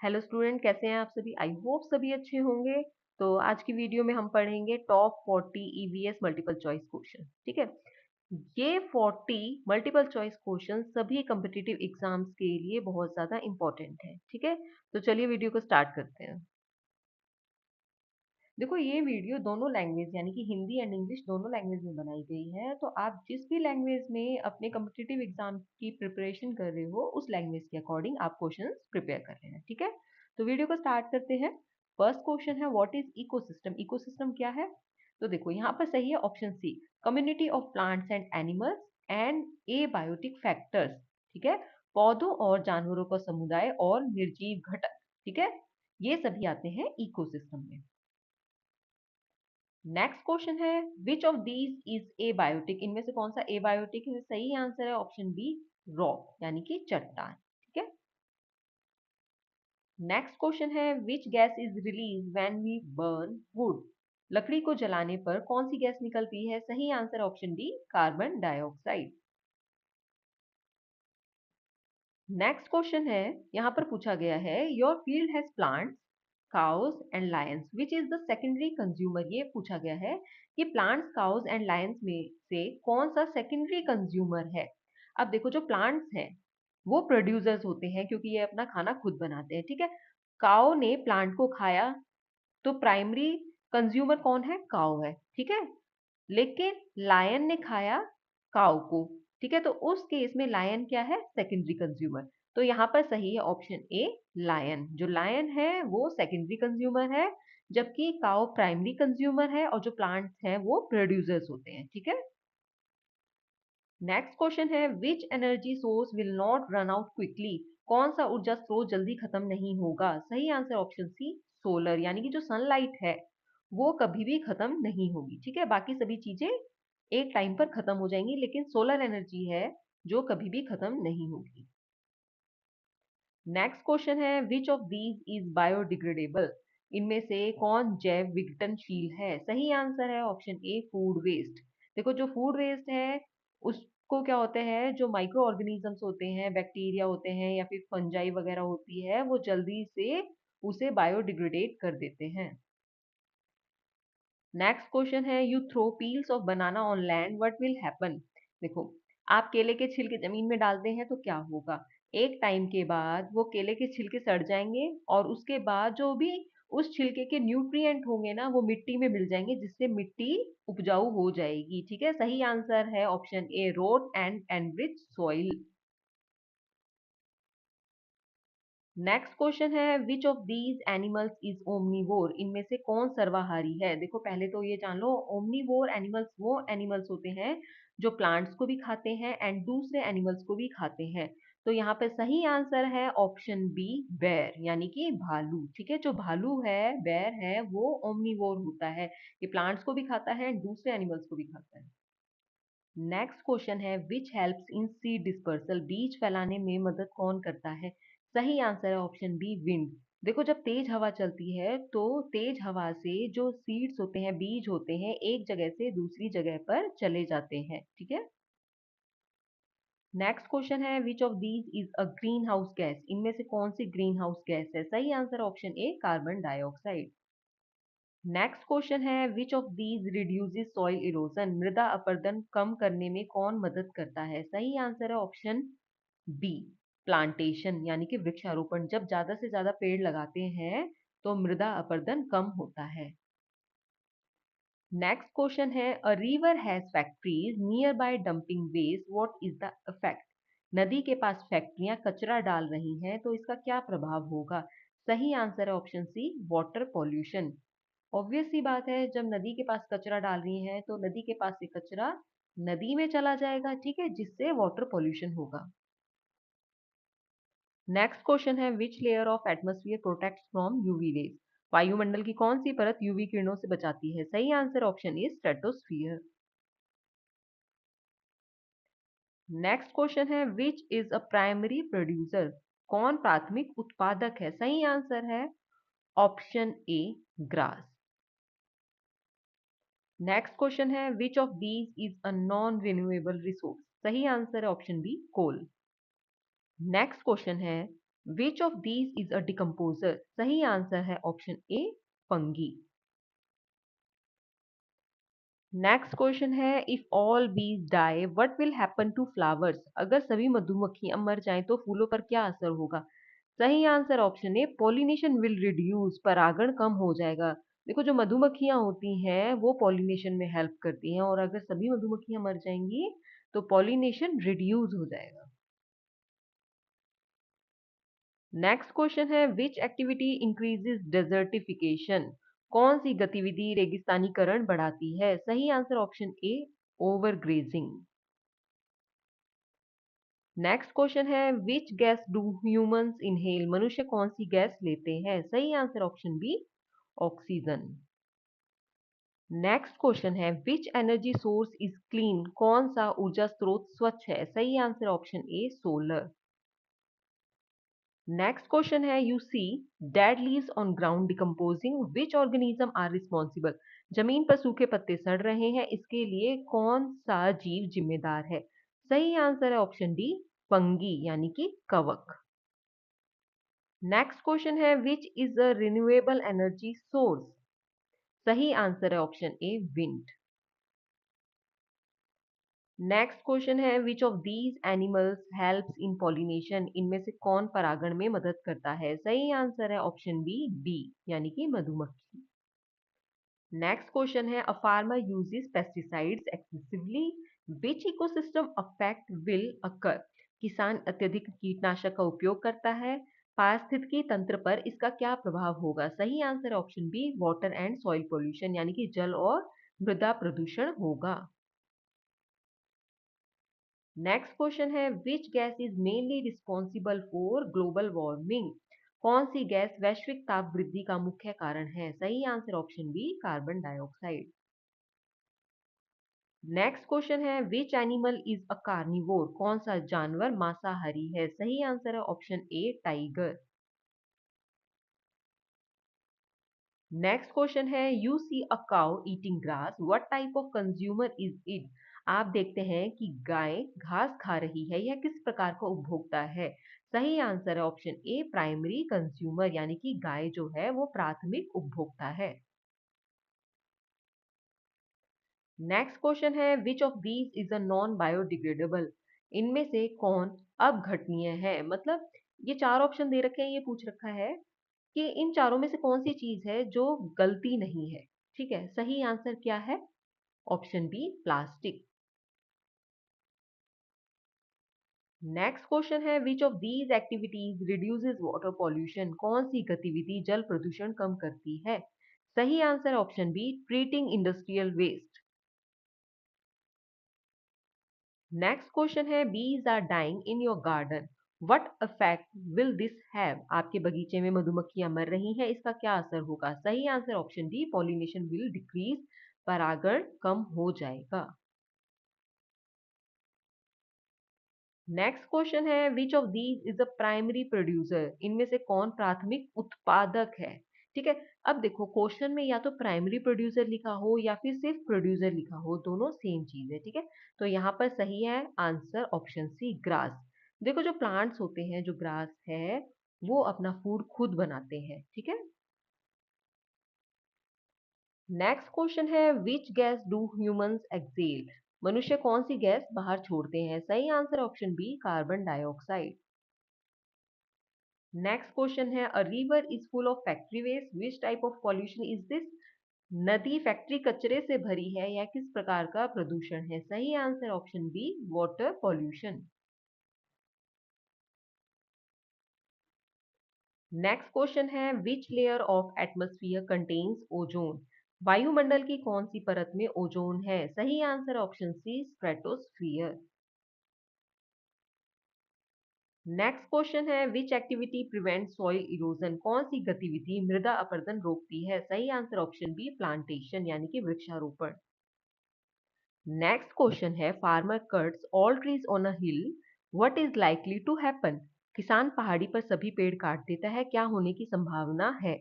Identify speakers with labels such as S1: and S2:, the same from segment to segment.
S1: Hello student, कैसे हैं आप सभी? आई होप सभी अच्छे होंगे। तो आज की वीडियो में हम पढ़ेंगे top 40 EVS multiple choice question. ठीक है, ये 40 मल्टीपल चॉइस क्वेश्चन सभी कम्पिटिटिव एग्जाम्स के लिए बहुत ज्यादा इंपॉर्टेंट है। ठीक है, तो चलिए वीडियो को स्टार्ट करते हैं। देखो, ये वीडियो दोनों लैंग्वेज यानी कि हिंदी एंड इंग्लिश दोनों लैंग्वेज में बनाई गई है। तो आप जिस भी लैंग्वेज में अपने कम्पिटिटिव एग्जाम की प्रिपरेशन कर रहे हो, उस लैंग्वेज के अकॉर्डिंग आप क्वेश्चन प्रिपेयर कर रहे हैं। ठीक है, तो वीडियो को स्टार्ट करते हैं। फर्स्ट क्वेश्चन है, व्हाट इज इकोसिस्टम? इकोसिस्टम क्या है? तो देखो, यहाँ पर सही है option C, community of plants and animals and abiotic factors. ठीक है, पौधों और जानवरों का समुदाय और निर्जीव घटक। ठीक है, ये सभी आते हैं इकोसिस्टम में। नेक्स्ट क्वेश्चन है, which of these is abiotic? इनमें से कौन सा ए बायोटिक है? सही आंसर है ऑप्शन बी, रॉक यानी कि चट्टान। ठीक है, नेक्स्ट क्वेश्चन है, which gas is release when we burn wood? लकड़ी को जलाने पर कौन सी गैस निकलती है? सही answer option D, carbon dioxide. Next question है, यहाँ पर पूछा गया है, your field has plants, cows and Lions, which is the secondary consumer? ये पूछा गया है कि प्लांट्स, काउस एंड लायंस में से कौन सा सेकेंडरी कंज्यूमर है। अब देखो, जो प्लांट्स हैं वो प्रोड्यूसर्स होते हैं क्योंकि ये अपना खाना खुद बनाते हैं। ठीक है, काउ ने प्लांट को खाया तो प्राइमरी कंज्यूमर कौन है? काउ है। ठीक है, लेकिन लायन ने खाया काउ को। ठीक है, तो उस केस में लायन क्या है? Secondary consumer. तो यहाँ पर सही है ऑप्शन ए, लायन। जो लायन है वो सेकेंडरी कंज्यूमर है, जबकि काउ प्राइमरी कंज्यूमर है, और जो प्लांट्स हैं वो प्रोड्यूसर्स होते हैं। ठीक है, नेक्स्ट क्वेश्चन है, which energy source will not run out quickly? कौन सा ऊर्जा स्रोत जल्दी खत्म नहीं होगा? सही आंसर ऑप्शन सी, सोलर, यानी कि जो सनलाइट है वो कभी भी खत्म नहीं होगी। ठीक है, बाकी सभी चीजें एक टाइम पर खत्म हो जाएंगी, लेकिन सोलर एनर्जी है जो कभी भी खत्म नहीं होगी। नेक्स्ट क्वेश्चन है, which of these is biodegradable? इनमें से कौन जैव विघटनशील है? सही आंसर है ऑप्शन ए, फूड वेस्ट। देखो, जो फूड वेस्ट है उसको क्या होते हैं, जो माइक्रो ऑर्गेनिजम्स होते हैं, बैक्टीरिया होते हैं या फिर फंजाई वगैरह होती है, वो जल्दी से उसे बायोडिग्रेडेट कर देते हैं। नेक्स्ट क्वेश्चन है, you throw peels of banana on land, what will happen? देखो, आप केले के छिलके जमीन में डालते हैं तो क्या होगा? एक टाइम के बाद वो केले के छिलके सड़ जाएंगे, और उसके बाद जो भी उस छिलके के न्यूट्रिएंट होंगे ना, वो मिट्टी में मिल जाएंगे, जिससे मिट्टी उपजाऊ हो जाएगी। ठीक है, सही आंसर है option A, rot and enrich soil. Next question है, which of these animals is omnivore? इनमें से कौन सर्वाहारी है? देखो, पहले तो ये जान लो, ओमनीवोर एनिमल्स वो एनिमल्स होते हैं जो प्लांट्स को भी खाते हैं एंड दूसरे एनिमल्स को भी खाते हैं। तो यहाँ पे सही आंसर है ऑप्शन बी, बेर, यानी कि भालू। ठीक है, जो भालू है, बेर है, वो ओमनीवोर होता है। ये प्लांट्स को भी खाता है एंड दूसरे एनिमल्स को भी खाता है। नेक्स्ट क्वेश्चन है, which helps in seed dispersal? बीज फैलाने में मदद कौन करता है? सही आंसर है ऑप्शन बी, विंड। देखो, जब तेज हवा चलती है तो तेज हवा से जो सीड्स होते हैं, बीज होते हैं, एक जगह से दूसरी जगह पर चले जाते हैं। ठीक है, नेक्स्ट क्वेश्चन है, which of these is a greenhouse gas? इनमें से कौन सी ग्रीन हाउस गैस है? सही answer option A, carbon dioxide. Next question है, which of these reduces soil erosion? मृदा अपरदन कम करने में कौन मदद करता है? सही आंसर है ऑप्शन बी, प्लांटेशन, यानी कि वृक्षारोपण। जब ज्यादा से ज्यादा पेड़ लगाते हैं तो मृदा अपरदन कम होता है। नेक्स्ट क्वेश्चन है, a river has factories near by dumping waste, what is the effect? नदी के पास फैक्ट्रियां कचरा डाल रही हैं तो इसका क्या प्रभाव होगा? सही आंसर है option C, water pollution. Obvious सी बात है, जब नदी के पास कचरा डाल रही हैं तो नदी के पास से कचरा नदी में चला जाएगा। ठीक है, जिससे वाटर पॉल्यूशन होगा। नेक्स्ट क्वेश्चन है, which layer of atmosphere protects from UV rays? वायुमंडल की कौन सी परत यूवी किरणों से बचाती है? सही answer option is stratosphere. Next question है, which is a primary producer? कौन प्राथमिक उत्पादक है? सही आंसर है option A, grass. Next question है, which of these is a non renewable resource? सही आंसर है option B, coal. Next question है, which of these is a decomposer? सही आंसर है option A, fungi. Next question है, if all bees die what will happen to flowers? अगर सभी मधुमक्खियां मर जाएं तो फूलों पर क्या असर होगा? सही answer option A, pollination will reduce, परागण कम हो जाएगा। देखो, जो मधुमक्खियां होती हैं वो पॉलिनेशन में हेल्प करती हैं, और अगर सभी मधुमक्खियां मर जाएंगी तो पॉलिनेशन रिड्यूस हो जाएगा। नेक्स्ट क्वेश्चन है, विच एक्टिविटी इंक्रीजेस डेजर्टिफिकेशन? कौन सी गतिविधि रेगिस्तानीकरण बढ़ाती है? सही answer option A, over grazing. Next question है, which gas do humans inhale? मनुष्य कौन सी गैस लेते हैं? सही answer option B, oxygen. Next question है, which energy source is clean? कौन सा ऊर्जा स्रोत स्वच्छ है? सही answer option A, solar. Next question है, you see dead leaves on ground decomposing, which organism are responsible? जमीन पर सूखे पत्ते सड़ रहे हैं, इसके लिए कौन सा जीव जिम्मेदार है? सही आंसर है ऑप्शन डी, फंगी यानी कि कवक। नेक्स्ट क्वेश्चन है, which is a renewable energy source? सही आंसर है option A, wind. Next question है, which of these animals helps in pollination? इनमें से कौन परागण में मदद करता है? सही आंसर है ऑप्शन बी, डी यानी कि मधुमक्खी। नेक्स्ट क्वेश्चन है, a farmer uses pesticides excessively, which ecosystem affect will occur? किसान अत्यधिक कीटनाशक का उपयोग करता है, पारिस्थितिकी तंत्र पर इसका क्या प्रभाव होगा? सही answer option B, water and soil pollution यानी कि जल और मृदा प्रदूषण होगा। नेक्स्ट क्वेश्चन है, which gas is mainly responsible for global warming? कौन सी गैस वैश्विक ताप वृद्धि का मुख्य कारण है? सही answer option B, carbon dioxide. Next question है, which animal is a carnivore? कौन सा जानवर मांसाहारी है? सही आंसर है option A, tiger. Next question है, you see a cow eating grass, what type of consumer is it? आप देखते हैं कि गाय घास खा रही है, यह किस प्रकार का उपभोक्ता है? सही आंसर है ऑप्शन ए, प्राइमरी कंज्यूमर यानी कि गाय जो है वो प्राथमिक उपभोक्ता है। नेक्स्ट क्वेश्चन है, which of these is a non biodegradable? इनमें से कौन अपघटनीय है? मतलब ये चार ऑप्शन दे रखे हैं, ये पूछ रखा है कि इन चारों में से कौन सी चीज है जो गलती नहीं है। ठीक है, सही आंसर क्या है? Option B, plastic. Next question है, which of these activities reduces water pollution? कौन सी गतिविधि जल प्रदूषण कम करती है? सही answer option B, treating industrial waste. Next question है, bees are dying in your garden, what effect will this have? आपके बगीचे में मधुमक्खियां मर रही हैं, इसका क्या असर होगा? सही answer option D, pollination will decrease, परागण कम हो जाएगा। नेक्स्ट क्वेश्चन है, which of these is a primary producer? इनमें से कौन प्राथमिक उत्पादक है? ठीक है, अब देखो क्वेश्चन में या तो प्राइमरी प्रोड्यूसर लिखा हो या फिर सिर्फ प्रोड्यूसर लिखा हो, दोनों सेम चीज है। ठीक है, तो यहाँ पर सही है आंसर ऑप्शन सी, ग्रास। देखो, जो प्लांट्स होते हैं, जो ग्रास है, वो अपना फूड खुद बनाते हैं। ठीक है। नेक्स्ट क्वेश्चन है, which gas do humans exhale? मनुष्य कौन सी गैस बाहर छोड़ते हैं? सही answer option B, carbon dioxide. Next question है, a river is full of factory waste, which type of pollution is this? नदी फैक्ट्री कचरे से भरी है या किस प्रकार का प्रदूषण है? सही answer option B, water pollution. Next question है, which layer of atmosphere contains ozone? वायुमंडल की कौन सी परत में ओजोन है? सही answer option C, stratosphere. Next question है, which activity prevent soil erosion? कौन सी गतिविधि मृदा अपरदन रोकती है? सही आंसर ऑप्शन बी, प्लांटेशन यानी कि वृक्षारोपण। नेक्स्ट क्वेश्चन है, farmer cuts all trees on a hill, what is likely to happen? किसान पहाड़ी पर सभी पेड़ काट देता है, क्या होने की संभावना है?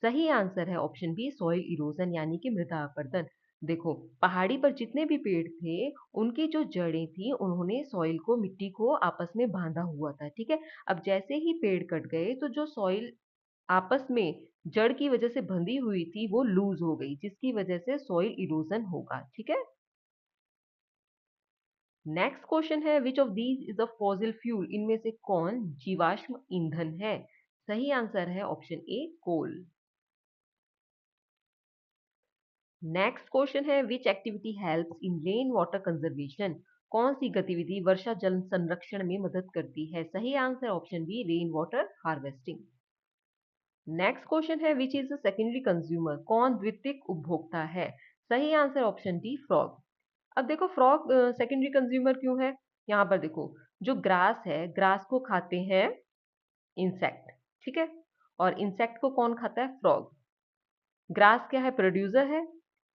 S1: सही आंसर है ऑप्शन बी, सॉइल इरोजन यानी कि मृदा अपरदन। देखो, पहाड़ी पर जितने भी पेड़ थे, उनकी जो जड़ें थी, उन्होंने सॉइल को, मिट्टी को आपस में बांधा हुआ था, ठीक है? अब जैसे ही पेड़ कट गए, तो जो सॉइल आपस में जड़ की वजह से बंधी हुई थी, वो लूज हो गई, जिसकी वजह से सॉइल इरोजन होगा, ठीक है? नेक्स्ट क्वेश्चन है, which of these is a fossil fuel? इनमें से कौन जीवाश्म ईंधन है? सही आंसर है option A, coal. Next question है, which activity helps in rain water conservation? कौन सी गतिविधि वर्षा जल संरक्षण में मदद करती है? सही answer option B, rain water harvesting. Next question है, which is the secondary consumer? कौन द्वितीयक उपभोक्ता है? सही आंसर ऑप्शन डी, फ्रॉग। अब देखो, फ्रॉग सेकेंडरी कंज्यूमर क्यों है? यहाँ पर देखो, जो ग्रास है, ग्रास को खाते हैं इंसेक्ट, ठीक है? और इंसेक्ट को कौन खाता है? फ्रॉग। ग्रास क्या है? प्रोड्यूसर है।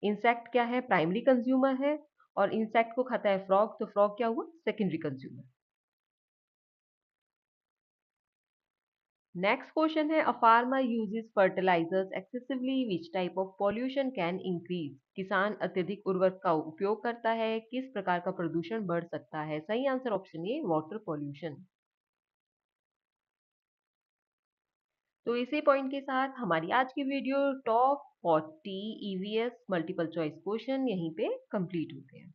S1: इंसेक्ट क्या है? प्राइमरी कंज्यूमर है। और इंसेक्ट को खाता है फ्रॉग, तो फ्रॉग क्या हुआ? Secondary consumer. नेक्स्ट क्वेश्चन है, a farmer uses fertilisers excessively, which type of pollution can increase? किसान अत्यधिक उर्वरक का उपयोग करता है, किस प्रकार का प्रदूषण बढ़ सकता है? सही आंसर ऑप्शन ए, वाटर पॉल्यूशन। तो इसी पॉइंट के साथ हमारी आज की video top 40 EVS multiple choice question यहीं पे कंप्लीट होते हैं।